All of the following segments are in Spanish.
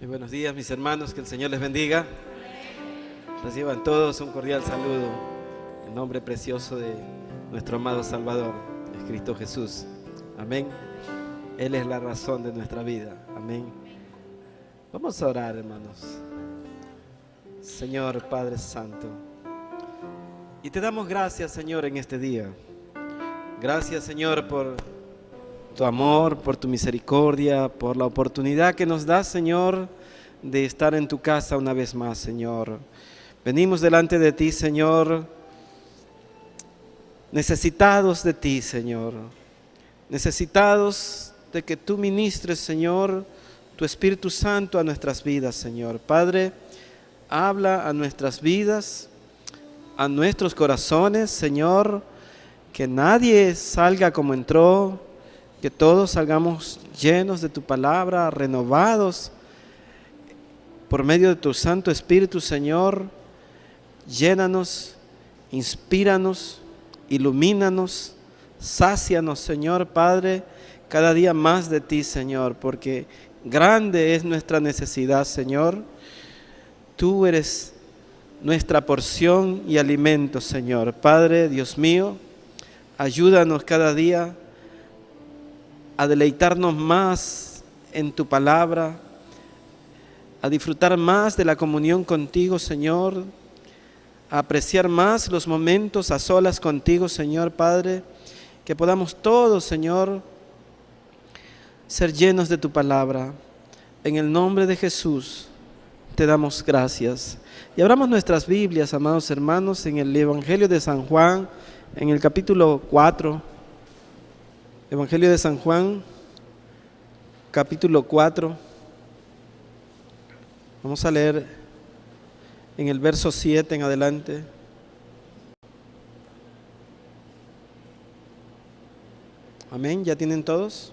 Muy buenos días, mis hermanos, que el Señor les bendiga. Reciban todos un cordial saludo en nombre precioso de nuestro amado Salvador, es Cristo Jesús. Amén. Él es la razón de nuestra vida. Amén. Vamos a orar, hermanos. Señor Padre Santo, y te damos gracias, Señor, en este día. Gracias, Señor, por tu amor, por tu misericordia, por la oportunidad que nos das, Señor, de estar en tu casa una vez más, Señor. Venimos delante de ti, Señor, necesitados de ti, Señor. Necesitados de que tú ministres, Señor, tu Espíritu Santo a nuestras vidas, Señor. Padre, habla a nuestras vidas, a nuestros corazones, Señor, que nadie salga como entró, que todos salgamos llenos de tu palabra, renovados por medio de tu Santo Espíritu, Señor. Llénanos, inspíranos, ilumínanos, sácianos, Señor Padre, cada día más de ti, Señor, porque grande es nuestra necesidad, Señor. Tú eres nuestra porción y alimento, Señor. Padre, Dios mío, ayúdanos cada día a deleitarnos más en tu palabra, a disfrutar más de la comunión contigo, Señor, a apreciar más los momentos a solas contigo, Señor Padre, que podamos todos, Señor, ser llenos de tu palabra. En el nombre de Jesús te damos gracias. Y abramos nuestras Biblias, amados hermanos, en el Evangelio de San Juan, en el capítulo 4. Evangelio de San Juan, capítulo 4. Vamos a leer en el verso 7 en adelante. Amén, ¿ya tienen todos?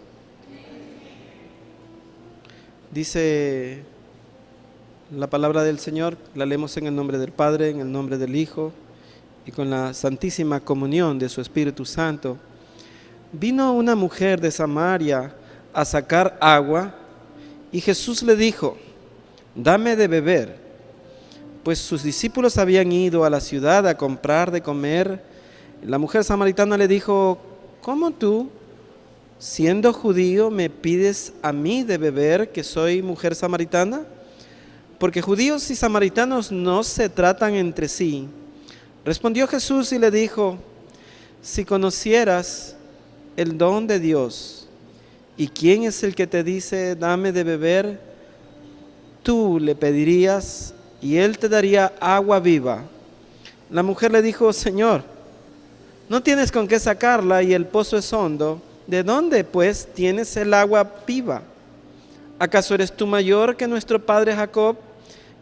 Dice la palabra del Señor, la leemos en el nombre del Padre, en el nombre del Hijo y con la santísima comunión de su Espíritu Santo. Vino una mujer de Samaria a sacar agua y Jesús le dijo: dame de beber, pues sus discípulos habían ido a la ciudad a comprar de comer. La mujer samaritana le dijo: ¿cómo tú, siendo judío, me pides a mí de beber, que soy mujer samaritana? Porque judíos y samaritanos no se tratan entre sí. Respondió Jesús y le dijo: si conocieras el don de Dios, ¿y quién es el que te dice dame de beber? Tú le pedirías y él te daría agua viva. La mujer le dijo: Señor, no tienes con qué sacarla y el pozo es hondo. ¿De dónde pues tienes el agua viva? ¿Acaso eres tú mayor que nuestro padre Jacob,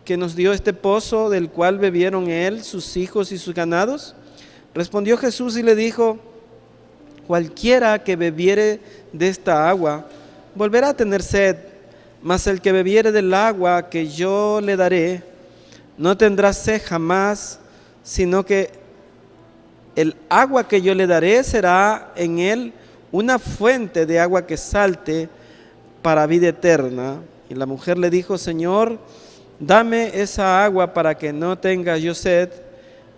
que nos dio este pozo del cual bebieron él, sus hijos y sus ganados? Respondió Jesús y le dijo: cualquiera que bebiere de esta agua volverá a tener sed, mas el que bebiere del agua que yo le daré no tendrá sed jamás, sino que el agua que yo le daré será en él una fuente de agua que salte para vida eterna. Y la mujer le dijo: Señor, dame esa agua para que no tenga yo sed,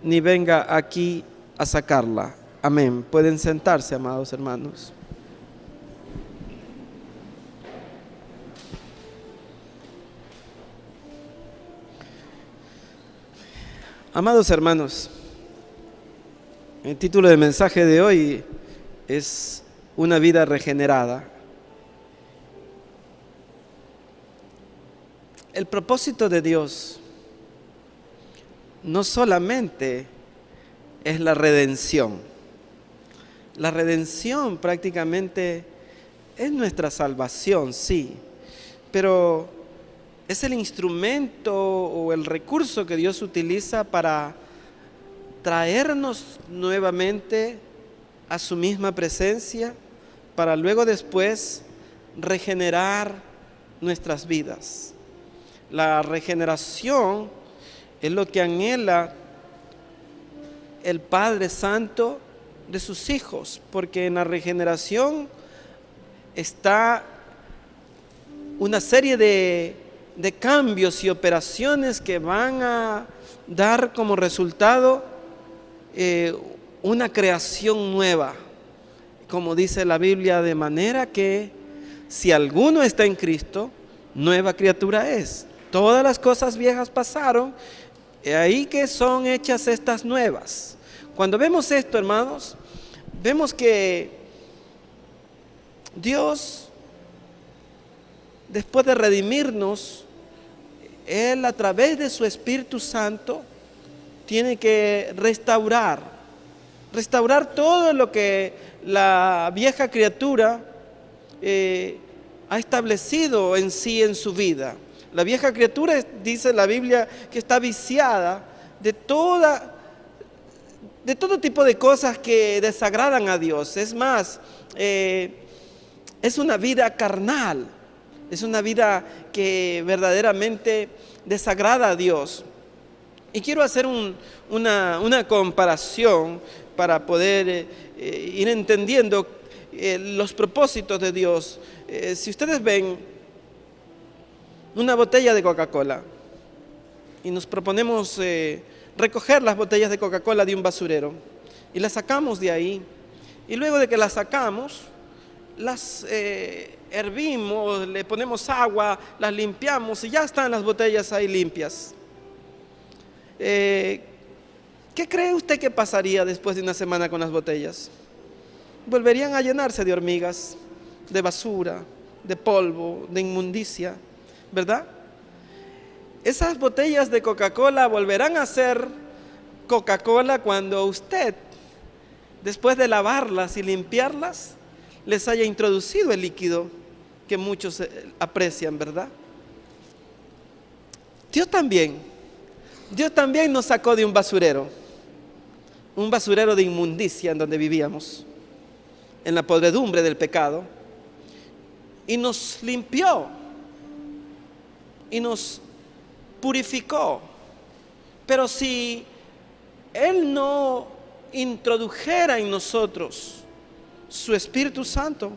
ni venga aquí a sacarla. Amén. Pueden sentarse, amados hermanos. Amados hermanos, el título del mensaje de hoy es Una vida regenerada. El propósito de Dios no solamente es la redención. La redención prácticamente es nuestra salvación, sí, pero es el instrumento o el recurso que Dios utiliza para traernos nuevamente a su misma presencia, para luego después regenerar nuestras vidas. La regeneración es lo que anhela el Padre Santo de sus hijos, porque en la regeneración está una serie de de cambios y operaciones que van a dar como resultado una creación nueva. Como dice la Biblia, de manera que si alguno está en Cristo, nueva criatura es. Todas las cosas viejas pasaron, ahí que son hechas estas nuevas. Cuando vemos esto, hermanos, vemos que Dios, después de redimirnos, Él a través de su Espíritu Santo tiene que restaurar todo lo que la vieja criatura ha establecido en sí en su vida. La vieja criatura, dice la Biblia, que está viciada de todo tipo de cosas que desagradan a Dios. Es más, es una vida carnal, es una vida que verdaderamente desagrada a Dios. Y quiero hacer una comparación para poder ir entendiendo los propósitos de Dios. Si ustedes ven una botella de Coca-Cola y nos proponemos recoger las botellas de Coca-Cola de un basurero y las sacamos de ahí, y luego de que las sacamos, las hervimos, le ponemos agua, las limpiamos y ya están las botellas ahí limpias. ¿Qué cree usted que pasaría después de una semana con las botellas? Volverían a llenarse de hormigas, de basura, de polvo, de inmundicia, ¿verdad? Esas botellas de Coca-Cola volverán a ser Coca-Cola cuando usted, después de lavarlas y limpiarlas, les haya introducido el líquido que muchos aprecian, ¿verdad? Dios también nos sacó de un basurero de inmundicia en donde vivíamos, en la podredumbre del pecado, y nos limpió y nos purificó. Pero si Él no introdujera en nosotros su Espíritu Santo,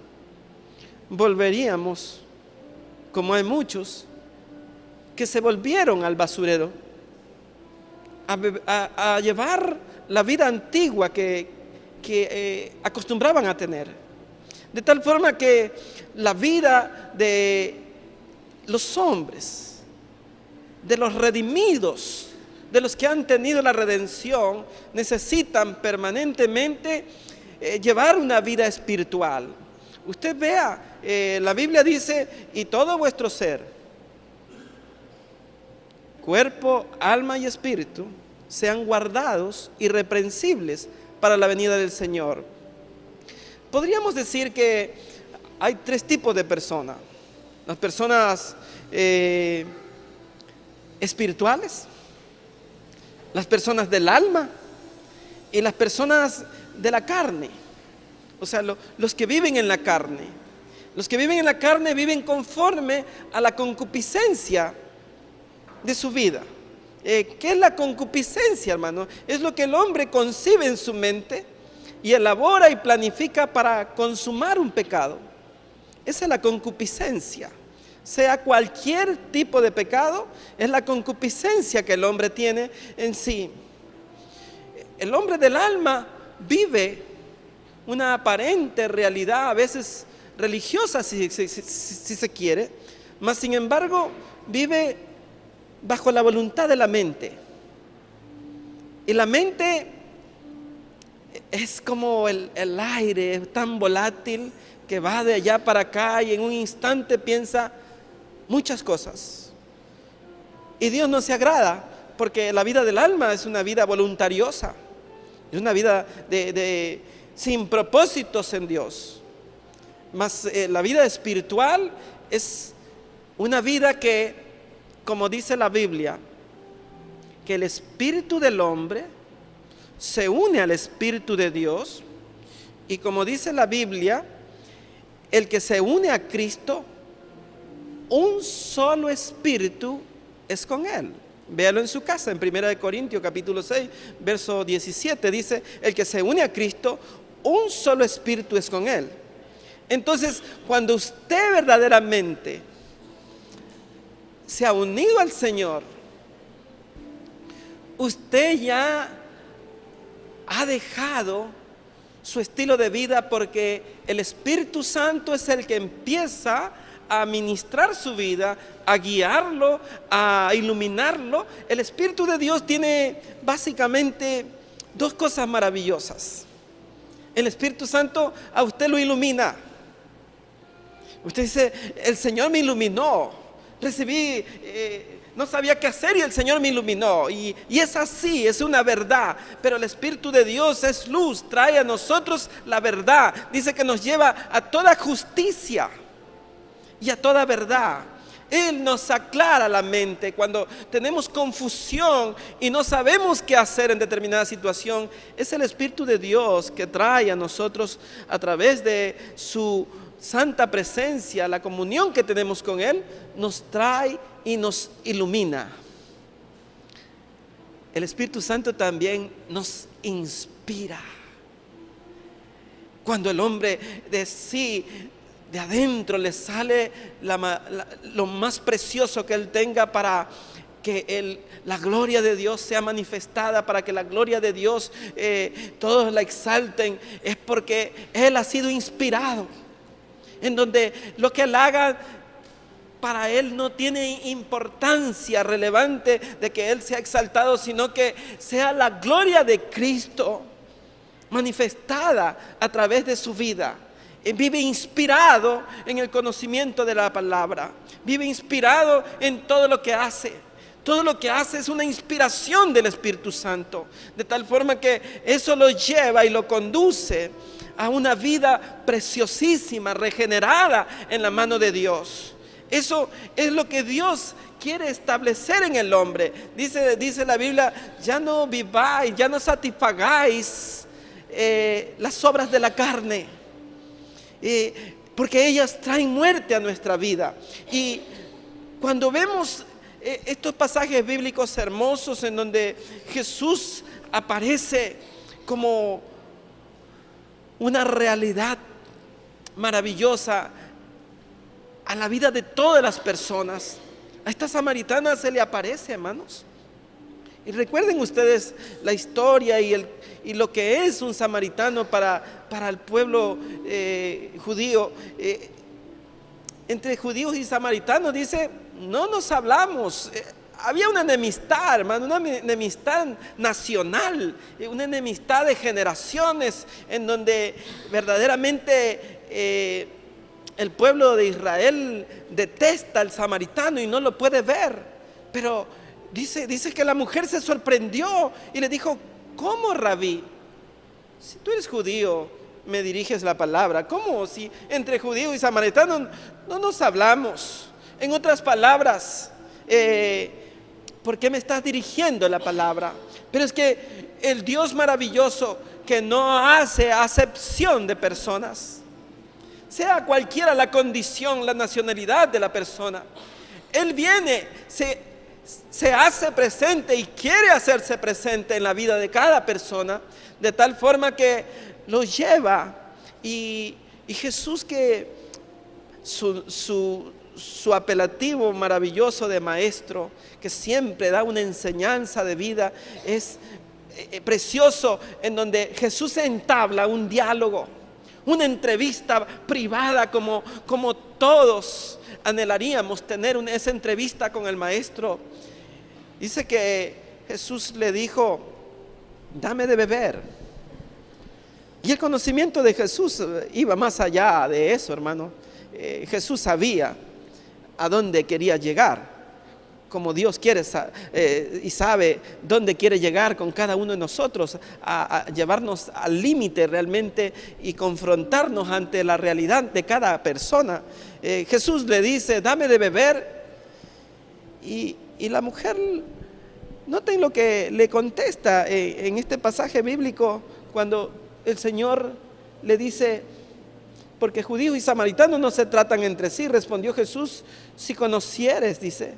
volveríamos, como hay muchos que se volvieron al basurero, a llevar la vida antigua que acostumbraban a tener. De tal forma que la vida de los hombres, de los redimidos, de los que han tenido la redención, necesitan permanentemente llevar una vida espiritual. Usted vea, la Biblia dice, y todo vuestro ser, cuerpo, alma y espíritu, sean guardados irreprensibles para la venida del Señor. Podríamos decir que hay tres tipos de personas: las personas espirituales, las personas del alma y las personas de la carne. O sea, los que viven en la carne. Los que viven en la carne viven conforme a la concupiscencia de su vida. ¿Qué es la concupiscencia, hermano? Es lo que el hombre concibe en su mente y elabora y planifica para consumar un pecado. Esa es la concupiscencia. Sea cualquier tipo de pecado, es la concupiscencia que el hombre tiene en sí. El hombre del alma vive una aparente realidad, a veces religiosa si se quiere, mas sin embargo vive bajo la voluntad de la mente. Y la mente es como el aire, es tan volátil que va de allá para acá y en un instante piensa muchas cosas. Y Dios no se agrada, porque la vida del alma es una vida voluntariosa, es una vida sin propósitos en Dios. Mas la vida espiritual es una vida que, como dice la Biblia, que el espíritu del hombre se une al espíritu de Dios, y como dice la Biblia, el que se une a Cristo, un solo espíritu es con él. Véalo en su casa, en 1 Corintios capítulo 6, verso 17, dice, el que se une a Cristo, un solo espíritu es con él. Entonces, cuando usted verdaderamente se ha unido al Señor, usted ya ha dejado su estilo de vida, porque el Espíritu Santo es el que empieza a ministrar su vida, a guiarlo, a iluminarlo. El Espíritu de Dios tiene básicamente dos cosas maravillosas. El Espíritu Santo a usted lo ilumina. Usted dice, el Señor me iluminó, recibí, no sabía qué hacer y el Señor me iluminó. Y es así, es una verdad. Pero el Espíritu de Dios es luz, trae a nosotros la verdad. Dice que nos lleva a toda justicia y a toda verdad. Él nos aclara la mente cuando tenemos confusión y no sabemos qué hacer en determinada situación. Es el Espíritu de Dios que trae a nosotros, a través de su santa presencia, la comunión que tenemos con Él, nos trae y nos ilumina. El Espíritu Santo también nos inspira. Cuando el hombre de adentro le sale lo más precioso que él tenga, para que la gloria de Dios sea manifestada, para que la gloria de Dios todos la exalten, es porque él ha sido inspirado, en donde lo que él haga para él no tiene importancia relevante de que él sea exaltado, sino que sea la gloria de Cristo manifestada a través de su vida. Vive inspirado en el conocimiento de la palabra, vive inspirado en todo lo que hace. Todo lo que hace es una inspiración del Espíritu Santo, de tal forma que eso lo lleva y lo conduce a una vida preciosísima, regenerada en la mano de Dios. Eso es lo que Dios quiere establecer en el hombre. Dice la Biblia, ya no viváis, ya no satisfagáis las obras de la carne. Porque ellas traen muerte a nuestra vida. Y cuando vemos estos pasajes bíblicos hermosos en donde Jesús aparece como una realidad maravillosa a la vida de todas las personas, a esta samaritana se le aparece, hermanos. Y recuerden ustedes la historia y lo que es un samaritano para el pueblo judío. Entre judíos y samaritanos, dice, no nos hablamos. Había una enemistad, hermano, una enemistad nacional, una enemistad de generaciones, en donde verdaderamente el pueblo de Israel detesta al samaritano y no lo puede ver. Pero dice que la mujer se sorprendió y le dijo, ¿cómo, Rabí? Si tú eres judío, me diriges la palabra. ¿Cómo? Si entre judío y samaritano no nos hablamos. En otras palabras, ¿por qué me estás dirigiendo la palabra? Pero es que el Dios maravilloso, que no hace acepción de personas, sea cualquiera la condición, la nacionalidad de la persona, Él viene, se hace presente y quiere hacerse presente en la vida de cada persona, de tal forma que lo lleva. Y Jesús, que su apelativo maravilloso de maestro, que siempre da una enseñanza de vida, es precioso, en donde Jesús entabla un diálogo, una entrevista privada, como todos anhelaríamos tener esa entrevista con el maestro. Dice que Jesús le dijo, dame de beber. Y el conocimiento de Jesús iba más allá de eso, hermano. Jesús sabía a dónde quería llegar, como Dios quiere y sabe dónde quiere llegar con cada uno de nosotros, a llevarnos al límite realmente y confrontarnos ante la realidad de cada persona. Jesús le dice, dame de beber, y la mujer, noten lo que le contesta en este pasaje bíblico, cuando el Señor le dice, porque judíos y samaritanos no se tratan entre sí. Respondió Jesús, si conocieres, dice,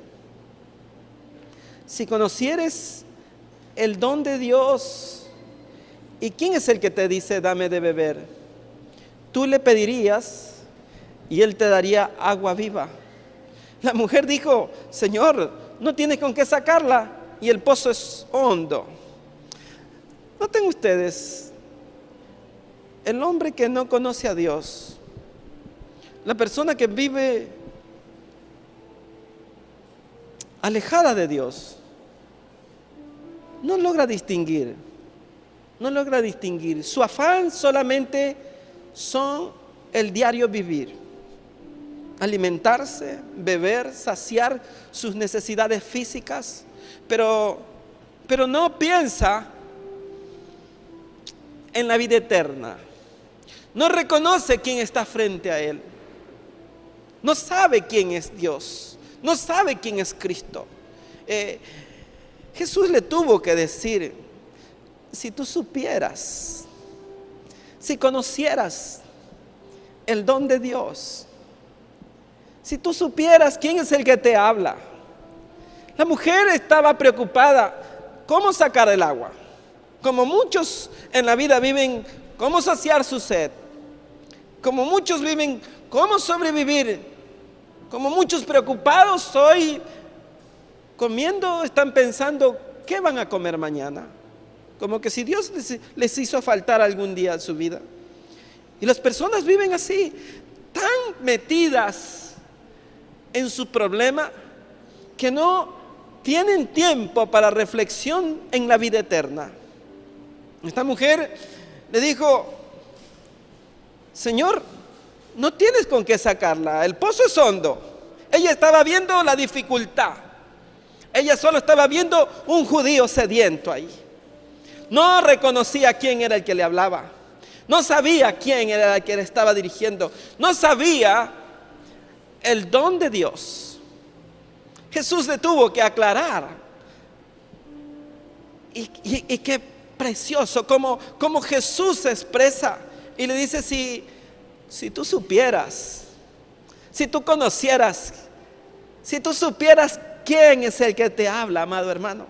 si conocieres el don de Dios, ¿y quién es el que te dice dame de beber? Tú le pedirías y Él te daría agua viva. La mujer dijo: Señor, no tienes con qué sacarla y el pozo es hondo. Noten ustedes, el hombre que no conoce a Dios, la persona que vive alejada de Dios, no logra distinguir. Su afán solamente son el diario vivir, alimentarse, beber, saciar sus necesidades físicas, pero no piensa en la vida eterna. No reconoce quién está frente a él. No sabe quién es Dios. No sabe quién es Cristo. Jesús le tuvo que decir: si tú supieras, si conocieras el don de Dios, si tú supieras quién es el que te habla. La mujer estaba preocupada: ¿cómo sacar el agua? Como muchos en la vida viven, ¿cómo saciar su sed? Como muchos viven, ¿cómo sobrevivir? Como muchos preocupados hoy comiendo, están pensando ¿qué van a comer mañana? Como que si Dios les hizo faltar algún día en su vida. Y las personas viven así, tan metidas en su problema, que no tienen tiempo para reflexión en la vida eterna. Esta mujer le dijo: Señor, no tienes con qué sacarla, el pozo es hondo. Ella estaba viendo la dificultad. Ella solo estaba viendo un judío sediento ahí. No reconocía quién era el que le hablaba. No sabía quién era el que le estaba dirigiendo. No sabía el don de Dios. Jesús le tuvo que aclarar. Y qué precioso como Jesús se expresa y le dice: si tú supieras, si tú conocieras, si tú supieras quién es el que te habla, amado hermano,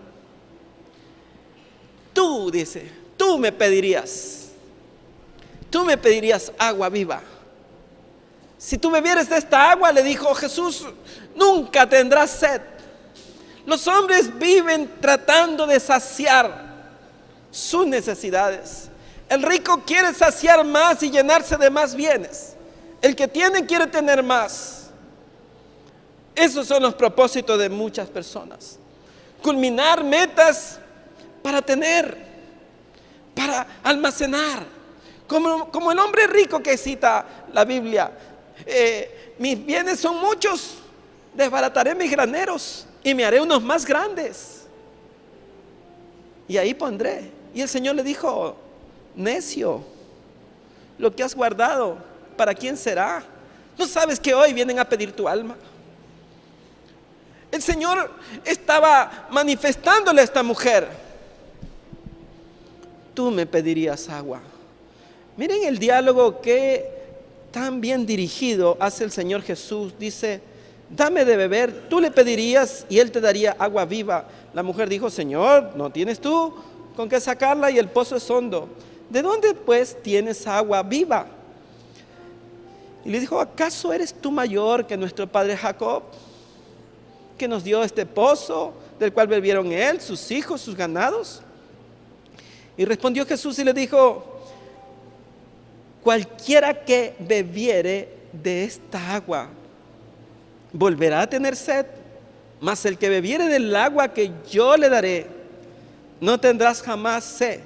tú, dice, tú me pedirías agua viva. Si tú bebieres de esta agua, le dijo Jesús, nunca tendrás sed. Los hombres viven tratando de saciar sus necesidades. El rico quiere saciar más y llenarse de más bienes. El que tiene quiere tener más. Esos son los propósitos de muchas personas. Culminar metas para tener, para almacenar. Como el hombre rico que cita la Biblia: mis bienes son muchos, desbarataré mis graneros y me haré unos más grandes, y ahí pondré. Y el Señor le dijo: necio, lo que has guardado, ¿para quién será? ¿No sabes que hoy vienen a pedir tu alma? El Señor estaba manifestándole a esta mujer: tú me pedirías agua. Miren el diálogo que tan bien dirigido hace el Señor Jesús. Dice: dame de beber. Tú le pedirías y Él te daría agua viva. La mujer dijo: Señor, no tienes tú con qué sacarla y el pozo es hondo. ¿De dónde pues tienes agua viva? Y le dijo: ¿acaso eres tú mayor que nuestro padre Jacob, que nos dio este pozo, del cual bebieron él, sus hijos, sus ganados? Y respondió Jesús y le dijo: cualquiera que bebiere de esta agua volverá a tener sed, mas el que bebiere del agua que yo le daré, no tendrás jamás sed,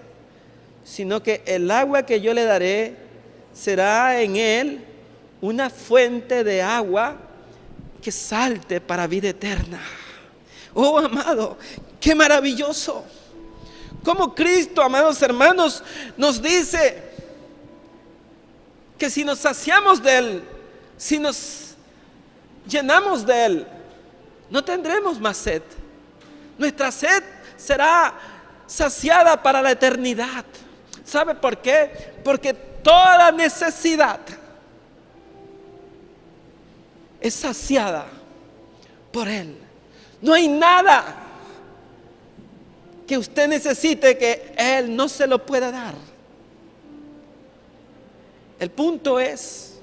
sino que el agua que yo le daré será en él una fuente de agua que salte para vida eterna. Oh, amado, qué maravilloso. Como Cristo, amados hermanos, nos dice que si nos saciamos de Él, si nos llenamos de Él, no tendremos más sed. Nuestra sed será saciada para la eternidad. ¿Sabe por qué? Porque toda necesidad es saciada por Él. No hay nada que usted necesite que Él no se lo pueda dar. El punto es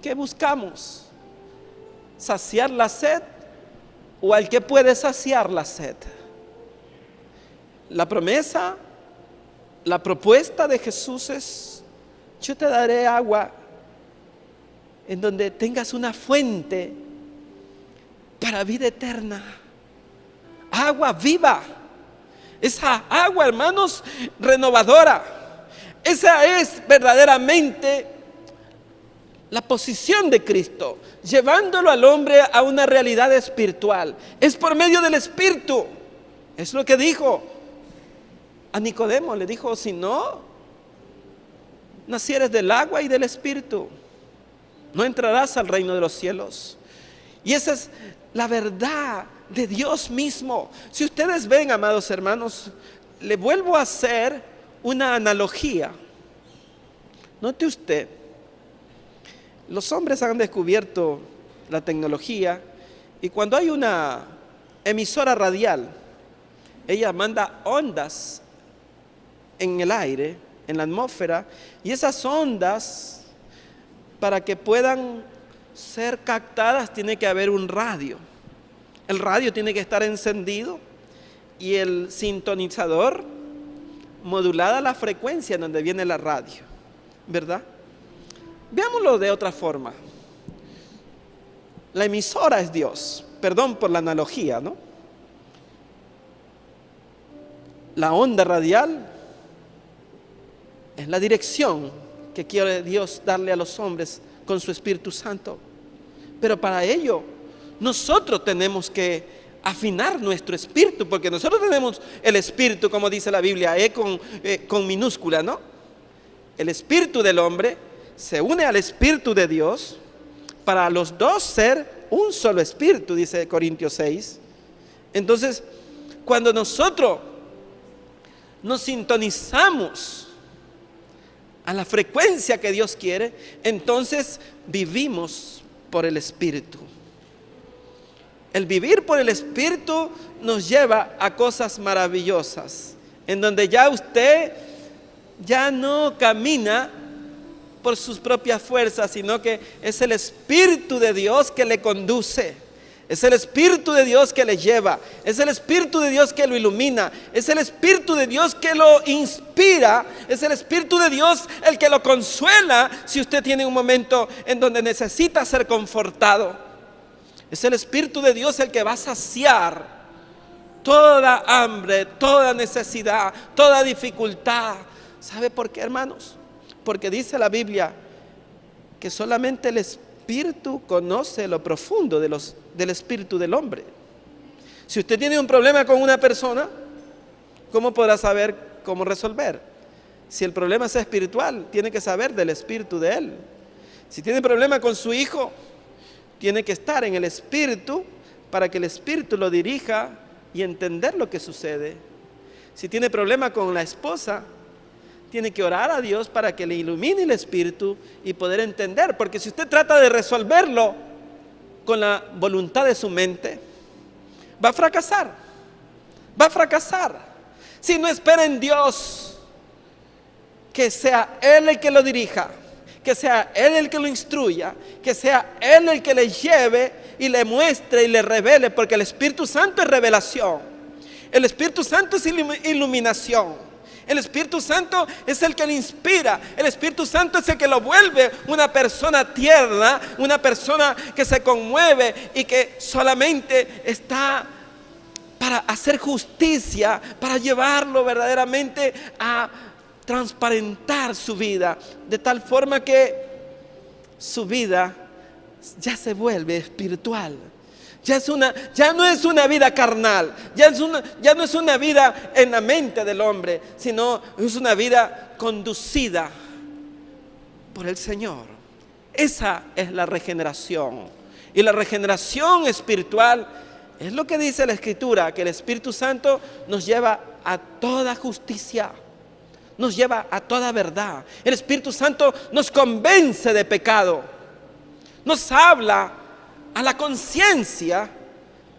que buscamos saciar la sed o al que puede saciar la sed. La promesa, la propuesta de Jesús es: yo te daré agua en donde tengas una fuente para vida eterna, agua viva. Esa agua, hermanos, renovadora. Esa es verdaderamente la posición de Cristo, llevándolo al hombre a una realidad espiritual. Es por medio del Espíritu. Es lo que dijo a Nicodemo. Le dijo: si no nacieres del agua y del Espíritu, no entrarás al reino de los cielos. Y esa es la verdad de Dios mismo. Si ustedes ven, amados hermanos, le vuelvo a hacer una analogía. Note usted, los hombres han descubierto la tecnología, y cuando hay una emisora radial, ella manda ondas en el aire, en la atmósfera, y esas ondas, para que puedan ser captadas, tiene que haber un radio. El radio tiene que estar encendido y el sintonizador modulada la frecuencia en donde viene la radio, ¿verdad? Veámoslo de otra forma. La emisora es Dios. Perdón por la analogía, ¿no? La onda radial es la dirección que quiere Dios darle a los hombres con su Espíritu Santo. Pero para ello, nosotros tenemos que afinar nuestro espíritu, porque nosotros tenemos el espíritu, como dice la Biblia, con minúscula, ¿no? El espíritu del hombre se une al espíritu de Dios para los dos ser un solo espíritu, dice Corintios 6. Entonces, cuando nosotros nos sintonizamos a la frecuencia que Dios quiere, entonces vivimos por el Espíritu. El vivir por el Espíritu nos lleva a cosas maravillosas, en donde ya usted ya no camina por sus propias fuerzas, sino que es el Espíritu de Dios que le conduce. Es el Espíritu de Dios que le lleva, es el Espíritu de Dios que lo ilumina, es el Espíritu de Dios que lo inspira, es el Espíritu de Dios el que lo consuela si usted tiene un momento en donde necesita ser confortado. Es el Espíritu de Dios el que va a saciar toda hambre, toda necesidad, toda dificultad. ¿Sabe por qué, hermanos? Porque dice la Biblia que solamente el Espíritu conoce lo profundo del espíritu del hombre. Si usted tiene un problema con una persona, ¿cómo podrá saber cómo resolver? Si el problema es espiritual, tiene que saber del espíritu de él. Si tiene problema con su hijo, tiene que estar en el espíritu para que el espíritu lo dirija y entender lo que sucede. Si tiene problema con la esposa, tiene que orar a Dios para que le ilumine el espíritu y poder entender, porque si usted trata de resolverlo con la voluntad de su mente, va a fracasar. Va a fracasar. Si no espera en Dios, que sea Él el que lo dirija, que sea Él el que lo instruya, que sea Él el que le lleve y le muestre y le revele, porque el Espíritu Santo es revelación. El Espíritu Santo es iluminación. El Espíritu Santo es el que le inspira. El Espíritu Santo es el que lo vuelve una persona tierna, una persona que se conmueve y que solamente está para hacer justicia, para llevarlo verdaderamente a transparentar su vida, de tal forma que su vida ya se vuelve espiritual. Ya no es una vida carnal, ya no es una vida en la mente del hombre, sino es una vida conducida por el Señor. Esa es la regeneración. Y la regeneración espiritual es lo que dice la Escritura, que el Espíritu Santo nos lleva a toda justicia, nos lleva a toda verdad. El Espíritu Santo nos convence de pecado, nos habla a la conciencia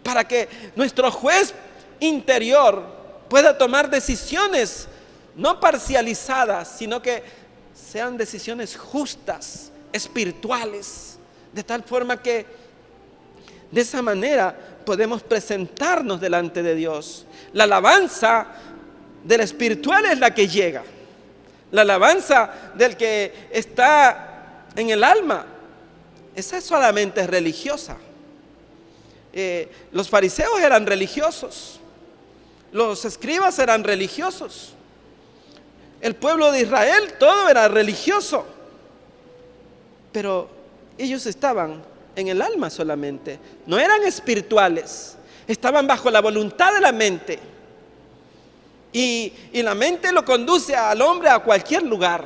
para que nuestro juez interior pueda tomar decisiones no parcializadas, sino que sean decisiones justas, espirituales, de tal forma que De esa manera podemos presentarnos delante de Dios. La alabanza del espiritual es la que llega. La alabanza del que está en el alma, esa solamente es religiosa. Los fariseos eran religiosos, los escribas eran religiosos, el pueblo de Israel todo era religioso, pero ellos estaban en el alma solamente, no eran espirituales, estaban bajo la voluntad de la mente. Y la mente lo conduce al hombre a cualquier lugar,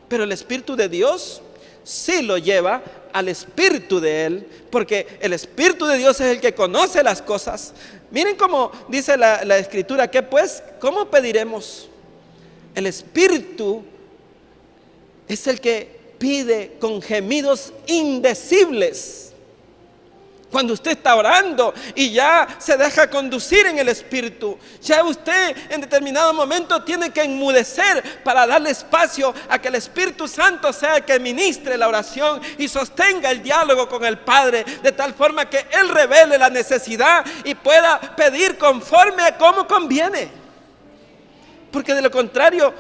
pero el Espíritu de Dios sí lo lleva al Espíritu de Él, porque el Espíritu de Dios es el que conoce las cosas. Miren cómo dice la Escritura, que pues, ¿cómo pediremos? El Espíritu es el que pide con gemidos indecibles. Cuando usted está orando y ya se deja conducir en el Espíritu, ya usted en determinado momento tiene que enmudecer para darle espacio a que el Espíritu Santo sea el que ministre la oración y sostenga el diálogo con el Padre, de tal forma que Él revele la necesidad y pueda pedir conforme a cómo conviene. Porque de lo contrario,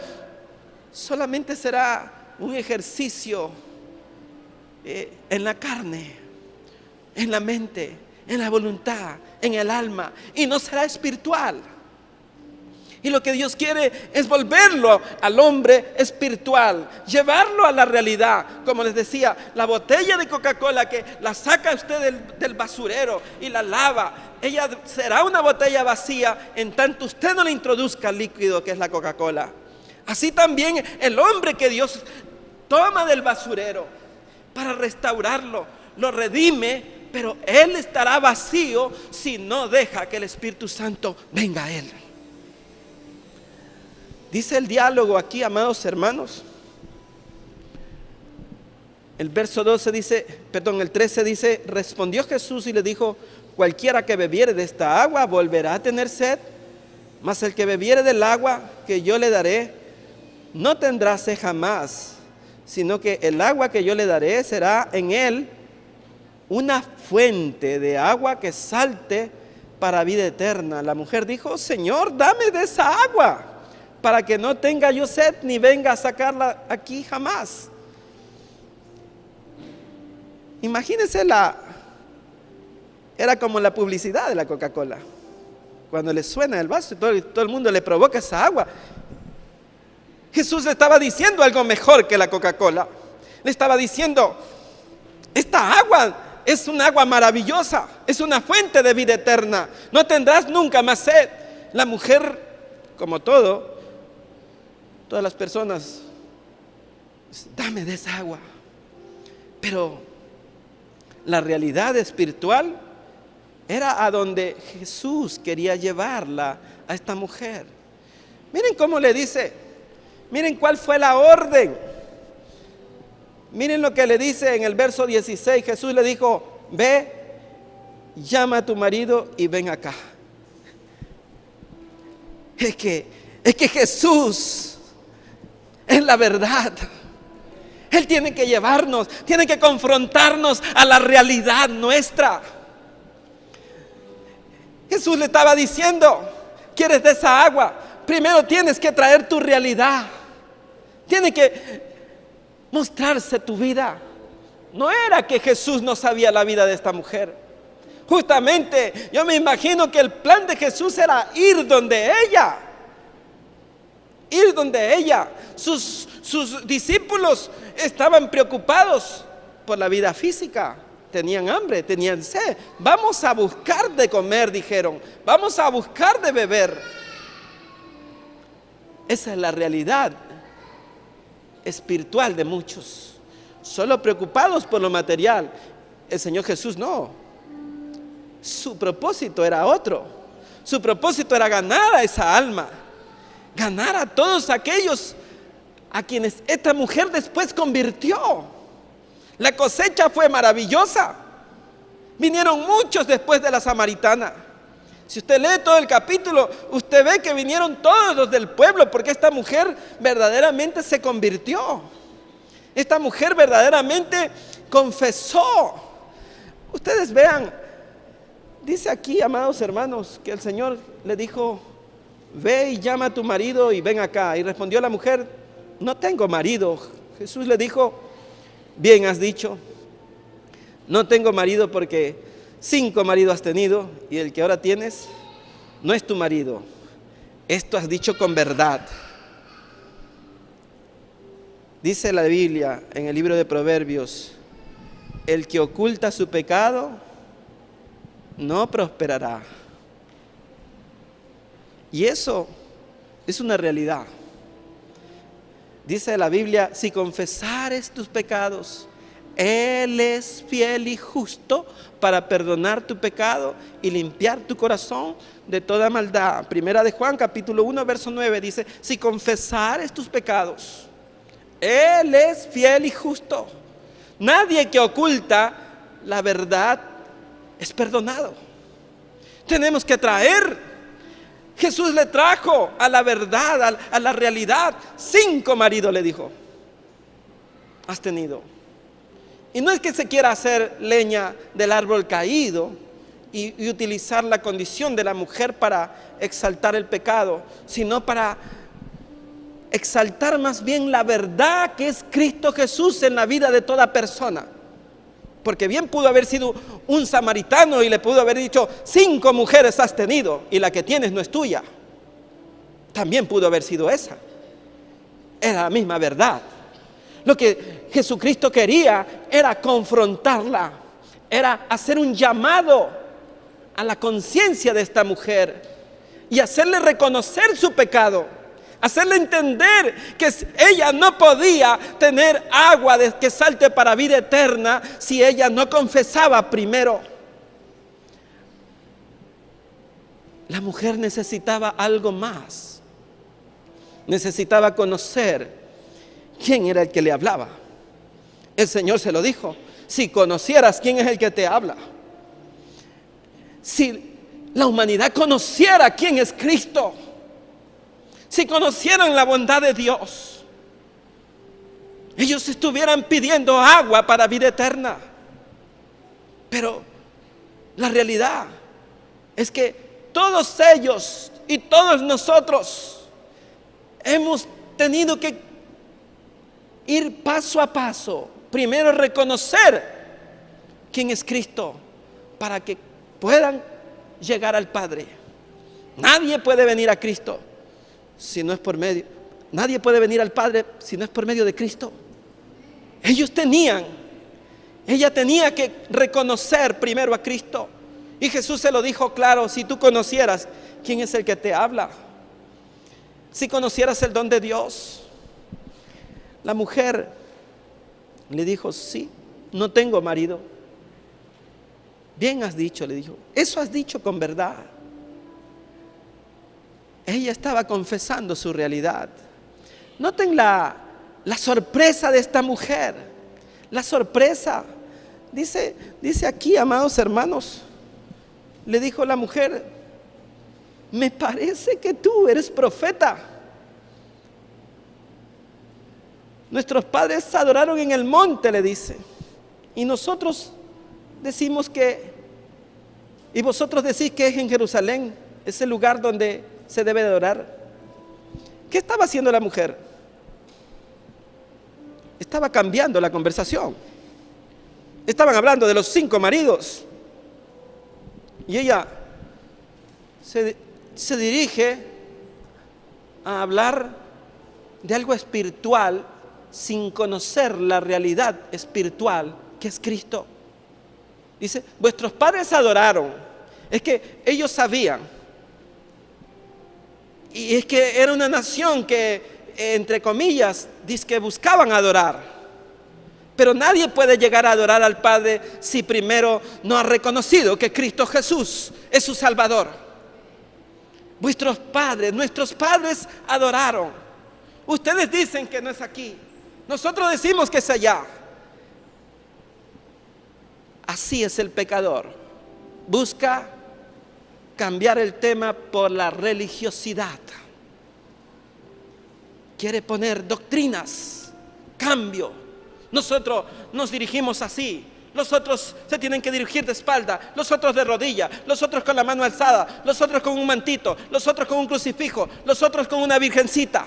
solamente será un ejercicio en la carne, en la mente, en la voluntad, en el alma, y no será espiritual. Y lo que Dios quiere es volverlo al hombre espiritual, llevarlo a la realidad. Como les decía, la botella de Coca-Cola que la saca usted del basurero y la lava, ella será una botella vacía en tanto usted no le introduzca el líquido que es la Coca-Cola. Así también el hombre que Dios toma del basurero para restaurarlo, lo redime, pero él estará vacío si no deja que el Espíritu Santo venga a él. Dice el diálogo aquí, amados hermanos. El verso 12 dice, el 13 dice, respondió Jesús y le dijo, cualquiera que bebiere de esta agua volverá a tener sed, mas el que bebiere del agua que yo le daré, no tendrá sed jamás, sino que el agua que yo le daré será en él una fuente de agua que salte para vida eterna. La mujer dijo, Señor, dame de esa agua, para que no tenga yo sed, ni venga a sacarla aquí jamás. Imagínense era como la publicidad de la Coca-Cola. Cuando le suena el vaso y todo el mundo le provoca esa agua. Jesús le estaba diciendo algo mejor que la Coca-Cola. Le estaba diciendo, esta agua es un agua maravillosa, es una fuente de vida eterna, no tendrás nunca más sed. La mujer, como todas las personas, dame de esa agua. Pero la realidad espiritual era a donde Jesús quería llevarla a esta mujer. Miren cómo le dice, miren cuál fue la orden. Miren lo que le dice en el verso 16. Jesús le dijo, ve, llama a tu marido y ven acá. Es que Jesús es la verdad. Él tiene que llevarnos, tiene que confrontarnos a la realidad nuestra. Jesús le estaba diciendo, ¿quieres de esa agua? Primero tienes que traer tu realidad. Tiene que mostrarse tu vida. No era que Jesús no sabía la vida de esta mujer. Justamente yo me imagino que el plan de Jesús era ir donde ella. Ir donde ella. Sus discípulos estaban preocupados por la vida física. Tenían hambre, tenían sed. Vamos a buscar de comer, dijeron. Vamos a buscar de beber. Esa es la realidad espiritual de muchos, solo preocupados por lo material. El Señor Jesús no, su propósito era otro. Su propósito era ganar a esa alma, ganar a todos aquellos a quienes esta mujer después convirtió. La cosecha fue maravillosa, vinieron muchos después de la samaritana. Si usted lee todo el capítulo, usted ve que vinieron todos los del pueblo, porque esta mujer verdaderamente se convirtió. Esta mujer verdaderamente confesó. Ustedes vean Dice aquí, amados hermanos, que el Señor le dijo: ve y llama a tu marido y ven acá. Y respondió la mujer: no tengo marido. Jesús le dijo: bien has dicho, no tengo marido, porque 5 maridos has tenido y el que ahora tienes no es tu marido. Esto has dicho con verdad. Dice la Biblia en el libro de Proverbios: el que oculta su pecado no prosperará. Y eso es una realidad. Dice la Biblia: si confesares tus pecados, Él es fiel y justo para perdonar tu pecado y limpiar tu corazón de toda maldad. Primera de Juan, capítulo 1, verso 9, dice: si confesares tus pecados, Él es fiel y justo. Nadie que oculta la verdad es perdonado. Tenemos que traer. Jesús le trajo a la verdad, a la realidad. 5 maridos le dijo: has tenido. Y no es que se quiera hacer leña del árbol caído y utilizar la condición de la mujer para exaltar el pecado, sino para exaltar más bien la verdad que es Cristo Jesús en la vida de toda persona. Porque bien pudo haber sido un samaritano y le pudo haber dicho: 5 mujeres has tenido y la que tienes no es tuya. También pudo haber sido esa. Era la misma verdad. Lo que Jesucristo quería era confrontarla, era hacer un llamado a la conciencia de esta mujer y hacerle reconocer su pecado, hacerle entender que ella no podía tener agua que salte para vida eterna si ella no confesaba primero. La mujer necesitaba algo más. Necesitaba conocer quién era el que le hablaba. El Señor se lo dijo: si conocieras quién es el que te habla, si la humanidad conociera quién es Cristo, si conocieran la bondad de Dios, ellos estuvieran pidiendo agua para vida eterna. Pero la realidad es que todos ellos y todos nosotros hemos tenido que ir paso a paso. Primero reconocer quién es Cristo para que puedan llegar al Padre. Nadie puede venir a Cristo si no es por medio. Nadie puede venir al Padre si no es por medio de Cristo. Ella tenía que reconocer primero a Cristo. Y Jesús se lo dijo claro: si tú conocieras quién es el que te habla, si conocieras el don de Dios. La mujer le dijo: sí, no tengo marido. Bien has dicho, le dijo. Eso has dicho con verdad. Ella estaba confesando su realidad. Noten la sorpresa de esta mujer. La sorpresa. Dice aquí, amados hermanos, le dijo la mujer: me parece que tú eres profeta. Nuestros padres adoraron en el monte, le dice, y nosotros decimos y vosotros decís que es en Jerusalén, es el lugar donde se debe de adorar. ¿Qué estaba haciendo la mujer? Estaba cambiando la conversación. Estaban hablando de los 5 maridos y ella se dirige a hablar de algo espiritual sin conocer la realidad espiritual que es Cristo. Dice: vuestros padres adoraron. Es que ellos sabían, y es que era una nación que, entre comillas, dice que buscaban adorar. Pero nadie puede llegar a adorar al Padre si primero no ha reconocido que Cristo Jesús es su Salvador. Vuestros padres, nuestros padres adoraron. Ustedes dicen que no es aquí, nosotros decimos que es allá. Así es el pecador. Busca cambiar el tema por la religiosidad. Quiere poner doctrinas, cambio. Nosotros nos dirigimos así. Los otros se tienen que dirigir de espalda, los otros de rodilla, los otros con la mano alzada, los otros con un mantito, los otros con un crucifijo, los otros con una virgencita.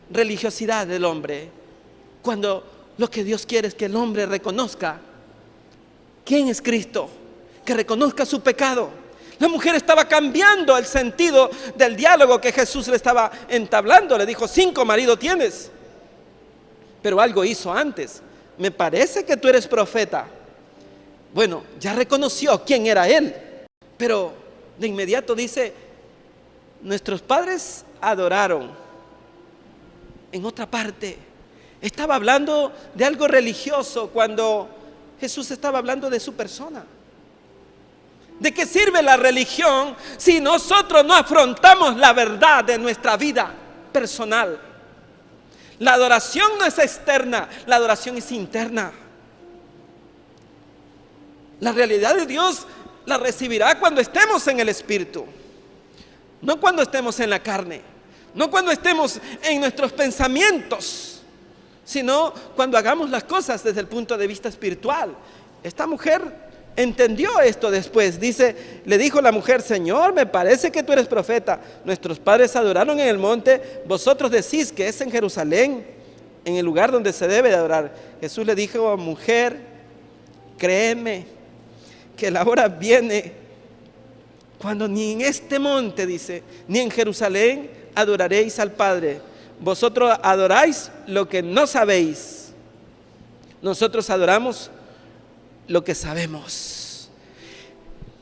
Religiosidad del hombre, cuando lo que Dios quiere es que el hombre reconozca quién es Cristo, que reconozca su pecado. La mujer estaba cambiando el sentido del diálogo que Jesús le estaba entablando. Le dijo: 5 maridos tienes. Pero algo hizo antes. Me parece que tú eres profeta. Bueno, ya reconoció quién era él. Pero de inmediato dice: nuestros padres adoraron. En otra parte, estaba hablando de algo religioso cuando Jesús estaba hablando de su persona. ¿De qué sirve la religión si nosotros no afrontamos la verdad de nuestra vida personal? La adoración no es externa, la adoración es interna. La realidad de Dios la recibirá cuando estemos en el Espíritu, no cuando estemos en la carne, no cuando estemos en nuestros pensamientos, sino cuando hagamos las cosas desde el punto de vista espiritual. Esta mujer entendió esto después. Dice, le dijo la mujer: Señor, me parece que tú eres profeta. Nuestros padres adoraron en el monte, vosotros decís que es en Jerusalén, en el lugar donde se debe de adorar. Jesús le dijo: mujer, créeme que la hora viene cuando ni en este monte, dice, ni en Jerusalén adoraréis al Padre. Vosotros adoráis lo que no sabéis. Nosotros adoramos lo que sabemos.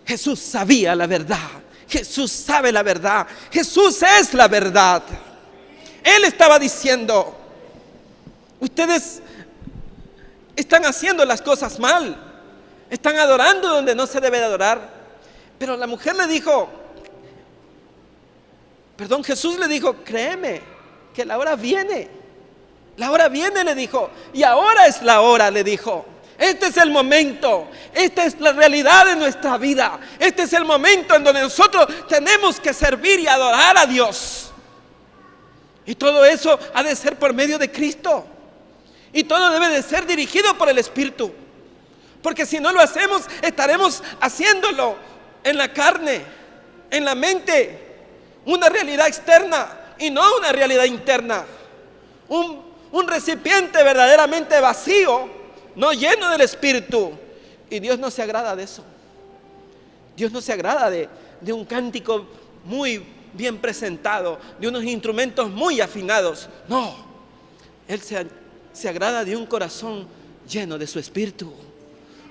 Jesús sabía la verdad. Jesús sabe la verdad. Jesús es la verdad. Él estaba diciendo: ustedes están haciendo las cosas mal. Están adorando donde no se debe de adorar. Pero la mujer le dijo, Jesús le dijo: créeme que la hora viene. La hora viene, le dijo. Y ahora es la hora, le dijo. Este es el momento, esta es la realidad de nuestra vida. Este es el momento en donde nosotros tenemos que servir y adorar a Dios. Y todo eso ha de ser por medio de Cristo. Y todo debe de ser dirigido por el Espíritu. Porque si no lo hacemos, estaremos haciéndolo en la carne, en la mente. Una realidad externa y no una realidad interna. Un recipiente verdaderamente vacío, no lleno del Espíritu. Y Dios no se agrada de eso. Dios no se agrada de un cántico muy bien presentado, de unos instrumentos muy afinados. No, Él se agrada de un corazón lleno de su Espíritu.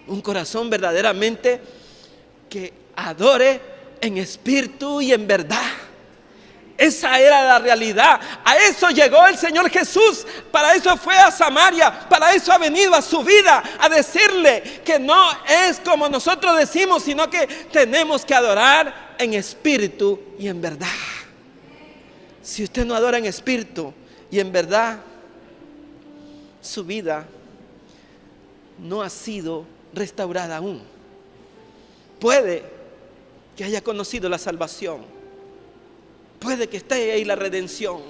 Un corazón verdaderamente que adore en espíritu y en verdad. Esa era la realidad. A eso llegó el Señor Jesús. Para eso fue a Samaria. Para eso ha venido a su vida. A decirle que no es como nosotros decimos, sino que tenemos que adorar en espíritu y en verdad. Si usted no adora en espíritu y en verdad, su vida no ha sido restaurada aún. Puede que haya conocido la salvación. Puede que esté ahí la redención,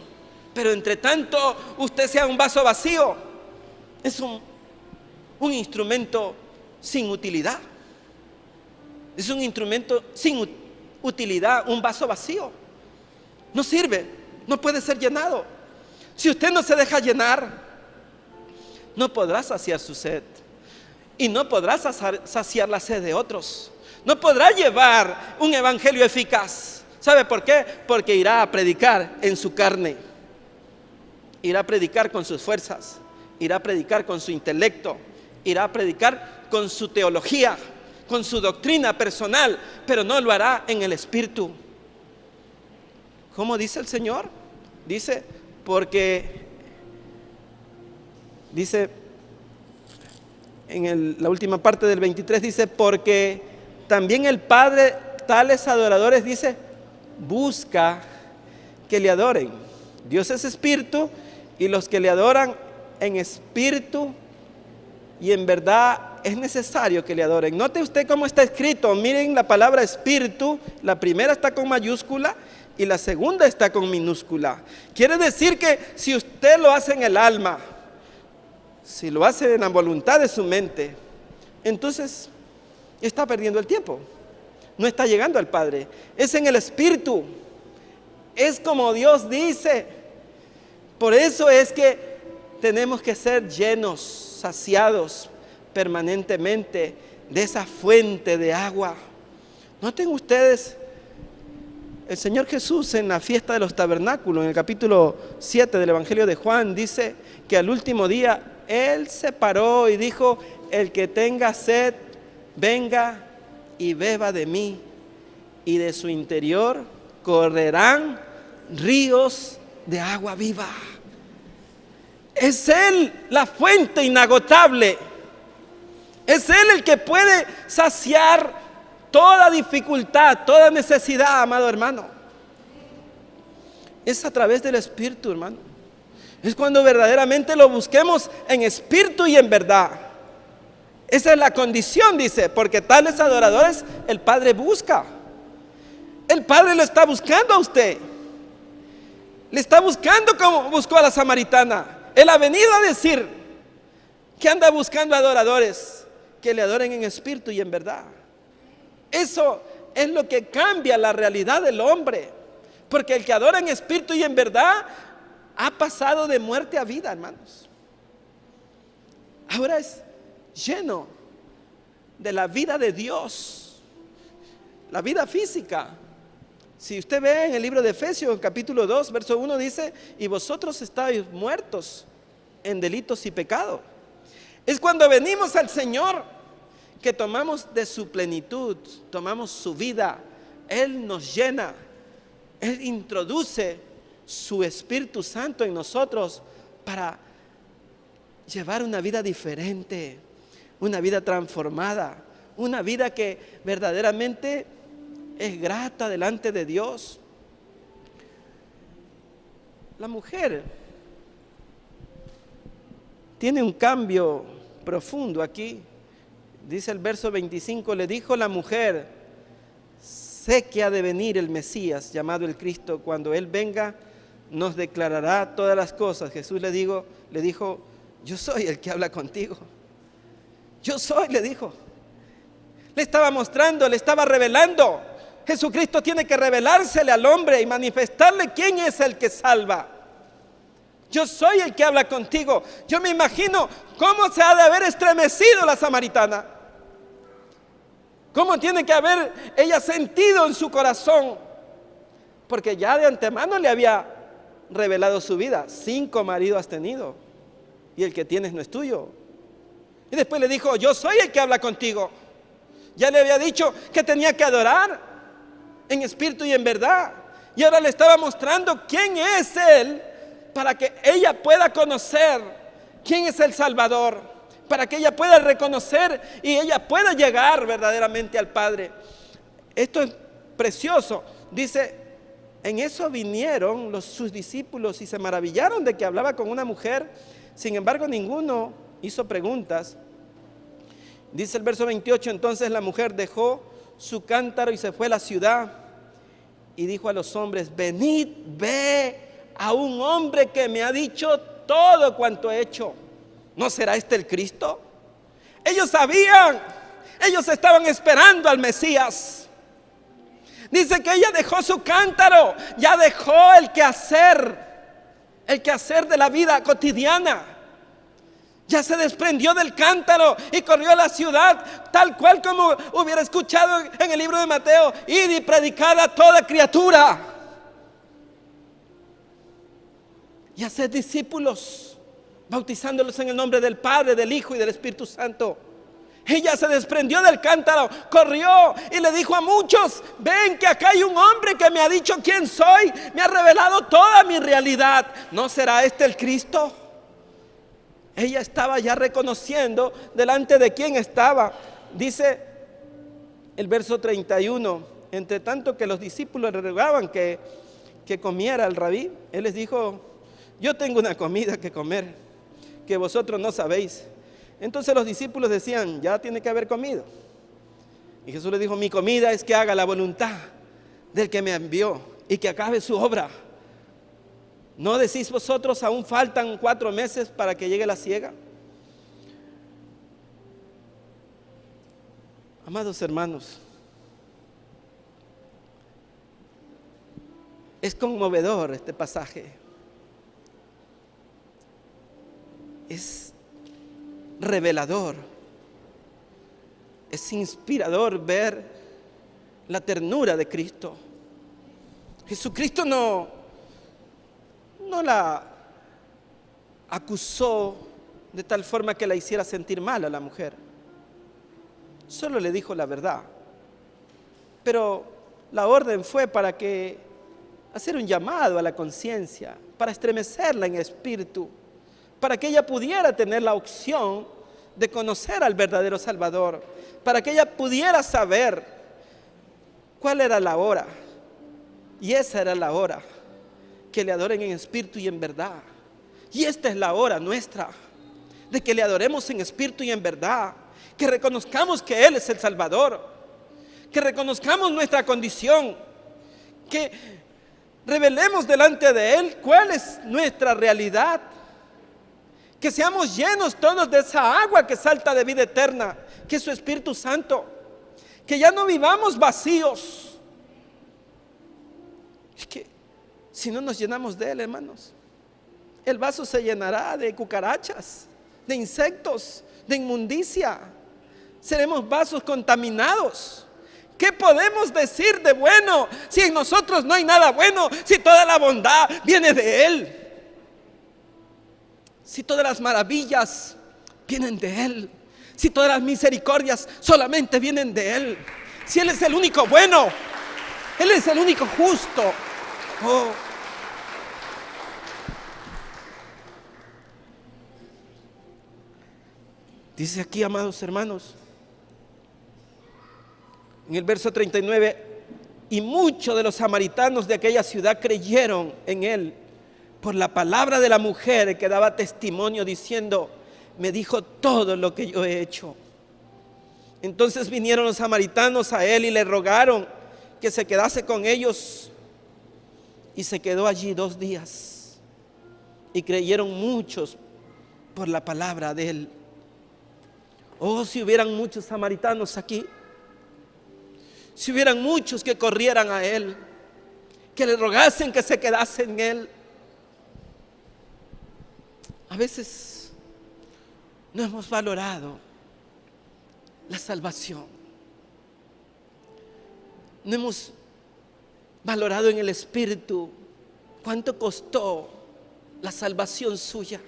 pero entre tanto usted sea un vaso vacío. Es un instrumento sin utilidad. Es un instrumento sin utilidad, un vaso vacío. No sirve, no puede ser llenado. Si usted no se deja llenar, no podrá saciar su sed. Y no podrá saciar la sed de otros. No podrá llevar un evangelio eficaz. ¿Sabe por qué? Porque irá a predicar en su carne. Irá a predicar con sus fuerzas. Irá a predicar con su intelecto. Irá a predicar con su teología, con su doctrina personal, pero no lo hará en el Espíritu. ¿Cómo dice el Señor? Dice, la última parte del 23 dice: porque también el Padre tales adoradores, dice, busca que le adoren. Dios es espíritu, y los que le adoran en espíritu y en verdad es necesario que le adoren. Note usted cómo está escrito. Miren la palabra espíritu. La primera está con mayúscula y la segunda está con minúscula. Quiere decir que si usted lo hace en el alma, si lo hace en la voluntad de su mente, entonces está perdiendo el tiempo. No está llegando al Padre. Es en el Espíritu. Es como Dios dice. Por eso es que tenemos que ser llenos, saciados permanentemente de esa fuente de agua. Noten ustedes, el Señor Jesús en la fiesta de los tabernáculos, en el capítulo 7 del Evangelio de Juan, dice que al último día Él se paró y dijo: el que tenga sed, venga y beba de mí, y de su interior correrán ríos de agua viva. Es Él la fuente inagotable. Es Él el que puede saciar toda dificultad, toda necesidad, amado hermano. Es a través del Espíritu, hermano. Es cuando verdaderamente lo busquemos en espíritu y en verdad. Esa es la condición, dice, porque tales adoradores el Padre busca. El Padre lo está buscando a usted. Le está buscando como buscó a la samaritana. Él ha venido a decir que anda buscando adoradores que le adoren en espíritu y en verdad. Eso es lo que cambia la realidad del hombre. Porque el que adora en espíritu y en verdad ha pasado de muerte a vida, hermanos. Ahora es lleno de la vida de Dios, la vida física. Si usted ve en el libro de Efesios, capítulo 2, verso 1, dice: y vosotros estáis muertos en delitos y pecado. Es cuando venimos al Señor que tomamos de su plenitud, tomamos su vida. Él nos llena, Él introduce su Espíritu Santo en nosotros para llevar una vida diferente, una vida transformada, una vida que verdaderamente es grata delante de Dios. La mujer tiene un cambio profundo aquí. Dice el verso 25: le dijo la mujer: sé que ha de venir el Mesías, llamado el Cristo. Cuando Él venga, nos declarará todas las cosas. Jesús le dijo: yo soy el que habla contigo. Yo soy, le dijo. Le estaba mostrando, le estaba revelando. Jesucristo tiene que revelársele al hombre y manifestarle quién es el que salva. Yo soy el que habla contigo. Yo me imagino cómo se ha de haber estremecido la samaritana. Cómo tiene que haber ella sentido en su corazón. Porque ya de antemano le había revelado su vida. 5 maridos has tenido y el que tienes no es tuyo. Y después le dijo: yo soy el que habla contigo. Ya le había dicho que tenía que adorar en espíritu y en verdad. Y ahora le estaba mostrando quién es Él, para que ella pueda conocer quién es el Salvador, para que ella pueda reconocer y ella pueda llegar verdaderamente al Padre. Esto es precioso. Dice: en eso vinieron sus discípulos y se maravillaron de que hablaba con una mujer. Sin embargo, ninguno hizo preguntas. Dice el verso 28: entonces la mujer dejó su cántaro y se fue a la ciudad y dijo a los hombres: venid, ve a un hombre que me ha dicho todo cuanto he hecho. ¿No será este el Cristo? Ellos sabían, ellos estaban esperando al Mesías. Dice que ella dejó su cántaro, ya dejó el quehacer de la vida cotidiana. Ya se desprendió del cántaro y corrió a la ciudad, tal cual como hubiera escuchado en el libro de Mateo: id y predicad a toda criatura. Y hacer discípulos, bautizándolos en el nombre del Padre, del Hijo y del Espíritu Santo. Ella se desprendió del cántaro, corrió y le dijo a muchos: ven que acá hay un hombre que me ha dicho quién soy, me ha revelado toda mi realidad. ¿No será este el Cristo? Ella estaba ya reconociendo delante de quién estaba. Dice el verso 31: entre tanto que los discípulos le rogaban que comiera al rabí, Él les dijo: yo tengo una comida que comer que vosotros no sabéis. Entonces los discípulos decían: ya tiene que haber comido. Y Jesús les dijo: mi comida es que haga la voluntad del que me envió y que acabe su obra. ¿No decís vosotros: aún faltan 4 meses para que llegue la siega? Amados hermanos, es conmovedor este pasaje. Es revelador. Es inspirador ver la ternura de Cristo. Jesucristo no la acusó de tal forma que la hiciera sentir mal a la mujer. Solo le dijo la verdad. Pero la orden fue para hacer un llamado a la conciencia, para estremecerla en espíritu, para que ella pudiera tener la opción de conocer al verdadero Salvador, para que ella pudiera saber cuál era la hora. Y esa era la hora, que le adoren en espíritu y en verdad. Y esta es la hora nuestra, de que le adoremos en espíritu y en verdad, que reconozcamos que Él es el Salvador, que reconozcamos nuestra condición, que revelemos delante de Él cuál es nuestra realidad, que seamos llenos todos de esa agua que salta de vida eterna, que es su Espíritu Santo, que ya no vivamos vacíos. Es que si no nos llenamos de Él, hermanos, el vaso se llenará de cucarachas, de insectos, de inmundicia. Seremos vasos contaminados. ¿Qué podemos decir de bueno si en nosotros no hay nada bueno? Si toda la bondad viene de Él, si todas las maravillas vienen de Él, si todas las misericordias solamente vienen de Él, si Él es el único bueno, Él es el único justo. Oh. Dice aquí, amados hermanos, en el verso 39, y muchos de los samaritanos de aquella ciudad creyeron en Él por la palabra de la mujer que daba testimonio diciendo: me dijo todo lo que yo he hecho. Entonces vinieron los samaritanos a Él y le rogaron que se quedase con ellos, y se quedó allí 2 días, y creyeron muchos por la palabra de Él. Oh, si hubieran muchos samaritanos aquí, si hubieran muchos que corrieran a Él, que le rogasen que se quedase en Él. A veces no hemos valorado la salvación, no hemos valorado en el Espíritu cuánto costó la salvación suya.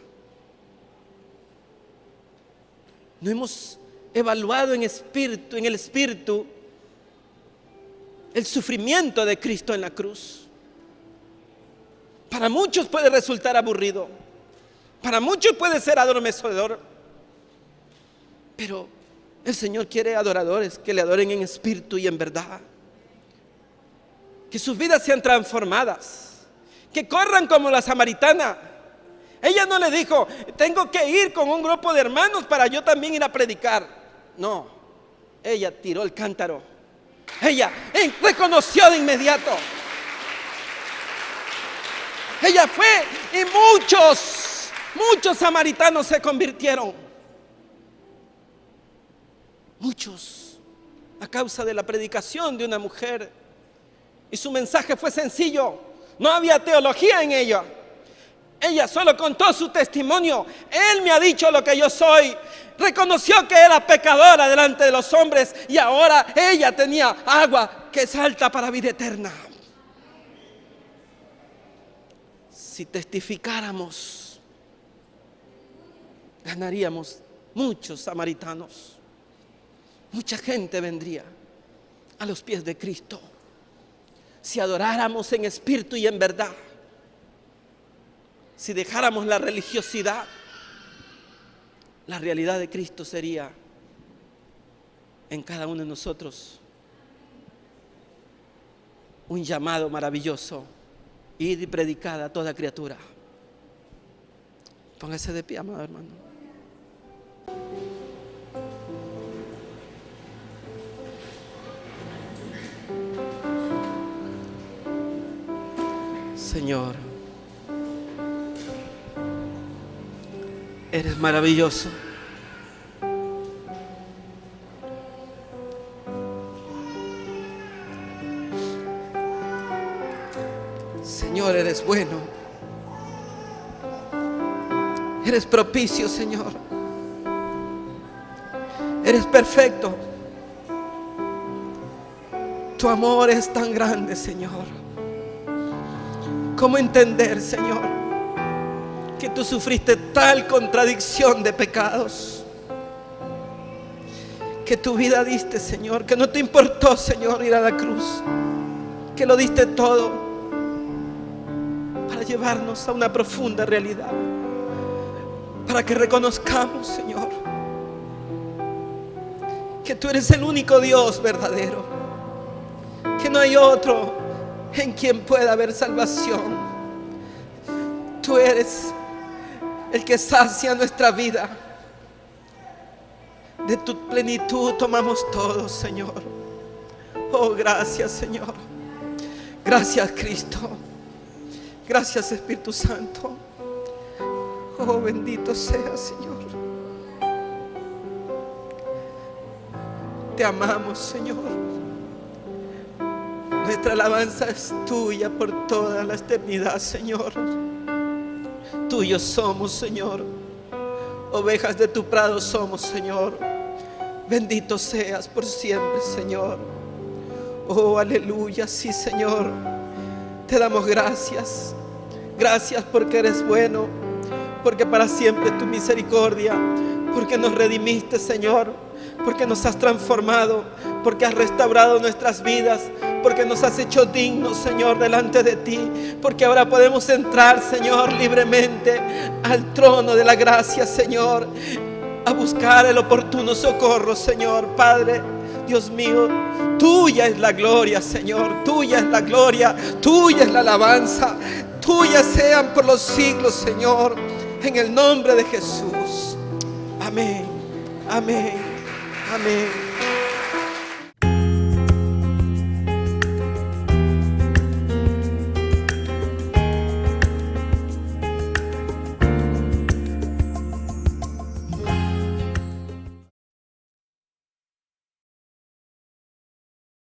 No hemos evaluado en el Espíritu el sufrimiento de Cristo en la cruz. Para muchos puede resultar aburrido, para muchos puede ser adormecedor, pero el Señor quiere adoradores que le adoren en espíritu y en verdad, que sus vidas sean transformadas, que corran como la samaritana. Ella no le dijo: tengo que ir con un grupo de hermanos para yo también ir a predicar. No, ella tiró el cántaro. Ella reconoció de inmediato. Ella fue y muchos samaritanos se convirtieron. Muchos, a causa de la predicación de una mujer. Y su mensaje fue sencillo. No había teología en ella. Ella solo contó su testimonio. Él me ha dicho lo que yo soy. Reconoció que era pecadora delante de los hombres, y ahora ella tenía agua que salta para vida eterna. Si testificáramos, ganaríamos muchos samaritanos. Mucha gente vendría a los pies de Cristo si adoráramos en espíritu y en verdad. Si dejáramos la religiosidad, la realidad de Cristo sería en cada uno de nosotros un llamado maravilloso: ir y predicar a toda criatura. Póngase de pie, amado hermano. Señor, eres maravilloso. Señor, eres bueno. Eres propicio, Señor. Eres perfecto. Tu amor es tan grande, Señor. ¿Cómo entender, Señor, que tú sufriste tal contradicción de pecados? Que tu vida diste, Señor, que no te importó, Señor, ir a la cruz, que lo diste todo para llevarnos a una profunda realidad, para que reconozcamos, Señor, que tú eres el único Dios verdadero, que no hay otro en quien pueda haber salvación. Tú eres el que sacia nuestra vida. De tu plenitud tomamos todo, Señor. Oh, gracias, Señor. Gracias, Cristo. Gracias, Espíritu Santo. Oh, bendito sea, Señor. Te amamos, Señor. Nuestra alabanza es tuya por toda la eternidad, Señor. Tuyos somos, Señor. Ovejas de tu prado somos, Señor. Bendito seas por siempre, Señor. Oh, aleluya, sí, Señor. Te damos gracias. Gracias porque eres bueno, porque para siempre tu misericordia, porque nos redimiste, Señor, porque nos has transformado, porque has restaurado nuestras vidas, porque nos has hecho dignos, Señor, delante de ti, porque ahora podemos entrar, Señor, libremente al trono de la gracia, Señor, a buscar el oportuno socorro, Señor. Padre, Dios mío, tuya es la gloria, Señor, tuya es la gloria, tuya es la alabanza, tuya sean por los siglos, Señor, en el nombre de Jesús. Amén, amén, amén.